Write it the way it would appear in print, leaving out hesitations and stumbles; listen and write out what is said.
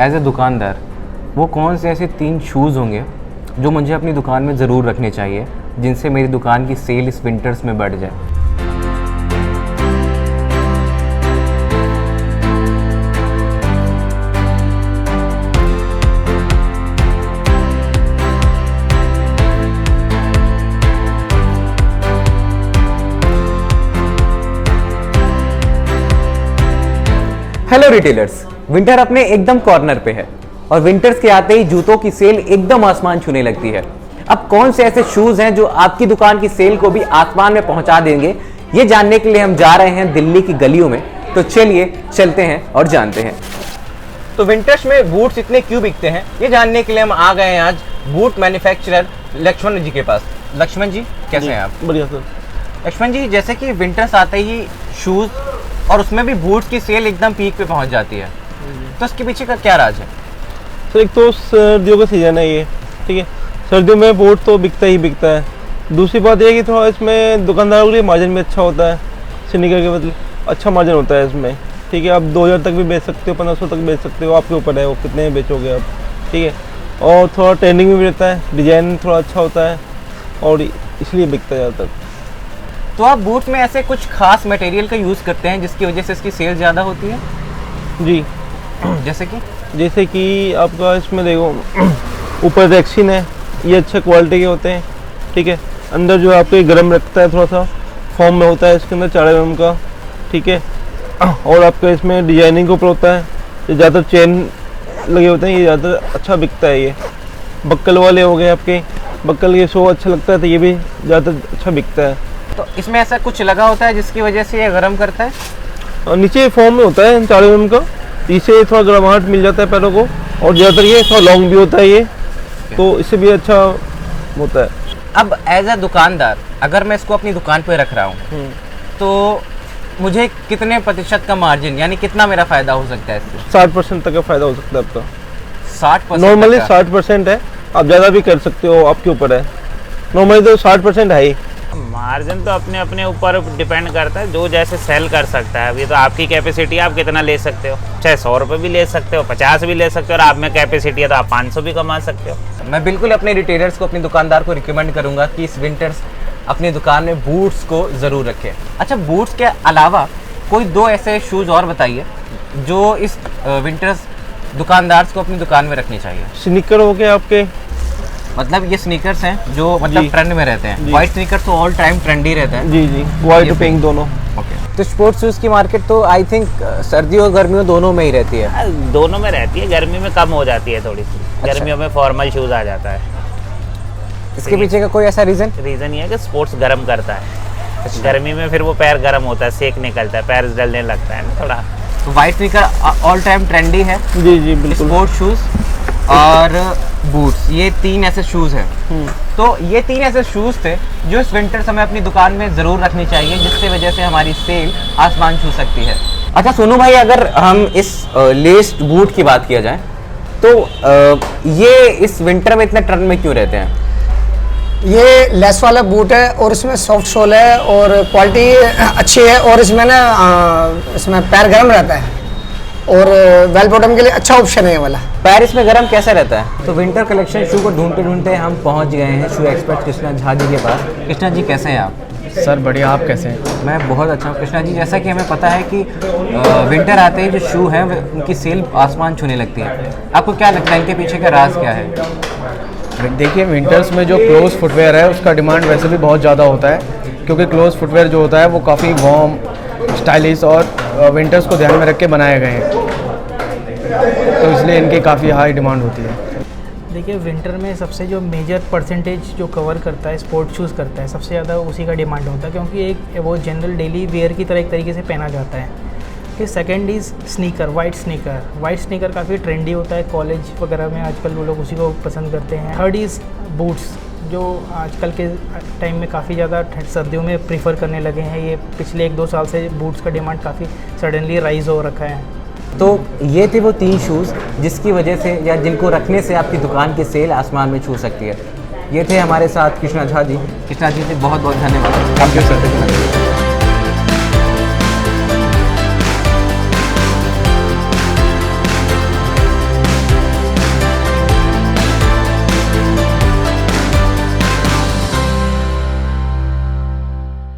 As a दुकानदार वो कौन से ऐसे 3 शूज़ होंगे जो मुझे अपनी दुकान में ज़रूर रखने चाहिए, जिनसे मेरी दुकान की सेल इस विंटर्स में बढ़ जाए? हेलो रिटेलर्स, विंटर अपने एकदम कॉर्नर पे है और विंटर्स के आते ही जूतों की सेल एकदम आसमान छूने लगती है। अब कौन से ऐसे शूज हैं जो आपकी दुकान की सेल को भी आसमान में पहुंचा देंगे, ये जानने के लिए हम जा रहे हैं दिल्ली की गलियों में। तो चलिए चलते हैं और जानते हैं। तो विंटर्स में बूट्स इतने क्यों बिकते हैं, ये जानने के लिए हम आ गए हैं आज बूट मैन्युफैक्चरर लक्ष्मण जी के पास। लक्ष्मण जी कैसे हैं आप? बढ़िया सर। लक्ष्मण जी, जैसे कि विंटर्स आते ही शूज और उसमें भी बूट्स की सेल एकदम पीक पे पहुंच जाती है, तो इसके पीछे का क्या राज है? सर एक तो सर्दियों का सीज़न है ये, ठीक है। सर्दियों में बूट तो बिकता ही बिकता है। दूसरी बात ये है कि थोड़ा इसमें दुकानदारों के लिए मार्जिन भी अच्छा होता है, स्नीकर के बदले अच्छा मार्जिन होता है इसमें, ठीक है। आप 2000 तक भी बेच सकते हो, 1500 तक बेच सकते हो, आपके ऊपर है वो कितने में बेचोगे आप, ठीक है। और थोड़ा ट्रेंडिंग में भी रहता है, डिज़ाइन थोड़ा अच्छा होता है और इसलिए बिकता है ज़्यादातर। तो आप बूट में ऐसे कुछ खास मटेरियल का यूज़ करते हैं जिसकी वजह से इसकी सेल ज़्यादा होती है? जी, जैसे कि आपका इसमें देखो ऊपर रेक्सिन है, ये अच्छे क्वालिटी के होते हैं, ठीक है। अंदर जो आपके गर्म रखता है, थोड़ा सा फॉर्म में होता है इसके अंदर 4 mm का, ठीक है। और आपका इसमें डिजाइनिंग के ऊपर होता है, ये ज़्यादातर चेन लगे होते हैं, ये ज़्यादातर अच्छा बिकता है। ये बक्कल वाले हो गए आपके, बक्कल ये शो अच्छा लगता है तो ये भी ज़्यादातर अच्छा बिकता है। तो इसमें ऐसा कुछ लगा होता है जिसकी वजह से ये गर्म करता है? और नीचे फॉर्म में होता है 4 mm का, इससे थोड़ा गर्माहट मिल जाता है पैरों को, और ज़्यादातर ये थोड़ा लॉन्ग भी होता है ये, तो इससे भी अच्छा होता है। अब एज ए दुकानदार अगर मैं इसको अपनी दुकान पे रख रहा हूँ तो मुझे कितने प्रतिशत का मार्जिन, यानी कितना मेरा फ़ायदा हो सकता है इससे? 60% तक का फ़ायदा हो सकता है आपका। 60%? नॉर्मली 60% है, आप ज़्यादा भी कर सकते हो, आपके ऊपर है। नॉर्मली तो 60% है ही। मार्जिन तो अपने अपने ऊपर डिपेंड करता है, जो जैसे सेल कर सकता है। अभी तो आपकी कैपेसिटी, आप कितना ले सकते हो, चाहे 100 रुपये भी ले सकते हो, 50 भी ले सकते हो, और आप में कैपेसिटी है तो आप 500 भी कमा सकते हो। मैं बिल्कुल अपने रिटेलर्स को, अपनी दुकानदार को रिकमेंड करूंगा कि इस विंटर्स अपनी दुकान में बूट्स को ज़रूर रखें। अच्छा, बूट्स के अलावा कोई 2 ऐसे शूज़ और बताइए जो इस विंटर्स दुकानदार को अपनी दुकान में रखनी चाहिए। स्नीकर हो गए आपके, मतलब ये स्नीकर्स हैं जो मतलब ट्रेंड में रहते हैं। वाइट स्नीकर्स तो ऑल टाइम ट्रेंडी रहते हैं। जी, वाइट और पिंक दोनों। ओके। तो स्पोर्ट्स शूज़ की मार्केट तो आई थिंक सर्दियों और गर्मियों दोनों में ही रहती है। दोनों में रहती है, गर्मी में कम हो जाती है थोड़ी सी। अच्छा। गर्मियों में फॉर्मल शूज़ आ जाता है। इसके पीछे का कोई ऐसा रीज़न ये है कि स्पोर्ट्स गर्म करता है। अच्छा। गर्मी में फिर वो पैर गर्म होता है, सेक निकलता है, पैर जलने लगता है ना थोड़ा। तो white sneaker all time trendy है। जी बिल्कुल। स्पोर्ट्स शूज़ और बूट्स, ये 3 ऐसे शूज़ हैं। तो ये 3 ऐसे शूज़ थे जो इस विंटर समय अपनी दुकान में ज़रूर रखनी चाहिए, जिससे वजह से हमारी सेल आसमान छू सकती है। अच्छा सोनू भाई, अगर हम इस लेस्ड बूट की बात किया जाए तो ये इस विंटर में इतने ट्रेंड में क्यों रहते हैं? ये लेस वाला बूट है और इसमें सॉफ्ट सोल है और क्वालिटी अच्छी है, और इसमें ना इसमें पैर गर्म रहता है और वेल बॉटम के लिए अच्छा ऑप्शन है ये वाला। पैर इसमें गर्म कैसे रहता है? तो विंटर कलेक्शन शू को ढूंढते ढूंढते हम पहुंच गए हैं शू एक्सपर्ट कृष्णा झा जी के पास। कृष्णा जी कैसे हैं आप? सर बढ़िया, आप कैसे हैं? मैं बहुत अच्छा हूँ। कृष्णा जी, जैसा कि हमें पता है कि विंटर आते ही जो शू हैं उनकी सेल आसमान छूने लगती है, आपको क्या लगता है इनके पीछे का राज क्या है? देखिए, विंटर्स में जो क्लोज फुटवेयर है उसका डिमांड वैसे भी बहुत ज़्यादा होता है, क्योंकि क्लोज फुटवेयर जो होता है वो काफ़ी वार्म, स्टाइलिश और विंटर्स को ध्यान में रख के बनाए गए हैं, तो इसलिए इनकी काफ़ी हाई डिमांड होती है। देखिए, विंटर में सबसे जो मेजर परसेंटेज जो कवर करता है स्पोर्ट शूज़ करता है, सबसे ज़्यादा उसी का डिमांड होता है, क्योंकि एक वो जनरल डेली वेयर की तरह एक तरीके से पहना जाता है। कि second is sneaker, white sneaker काफ़ी ट्रेंडी होता है, कॉलेज वगैरह में आजकल वो लोग उसी को पसंद करते हैं। थर्ड इज़ बूट्स, जो आजकल के टाइम में काफ़ी ज़्यादा सर्दियों में प्रीफर करने लगे हैं। ये पिछले 1-2 साल से बूट्स का डिमांड काफ़ी सडनली राइज़ हो रखा है। तो ये थे वो 3 शूज़ जिसकी वजह से या जिनको रखने से आपकी दुकान की सेल आसमान में छू सकती है। ये थे हमारे साथ कृष्णा झा जी। कृष्णा जी से बहुत बहुत धन्यवाद। Thank you sir.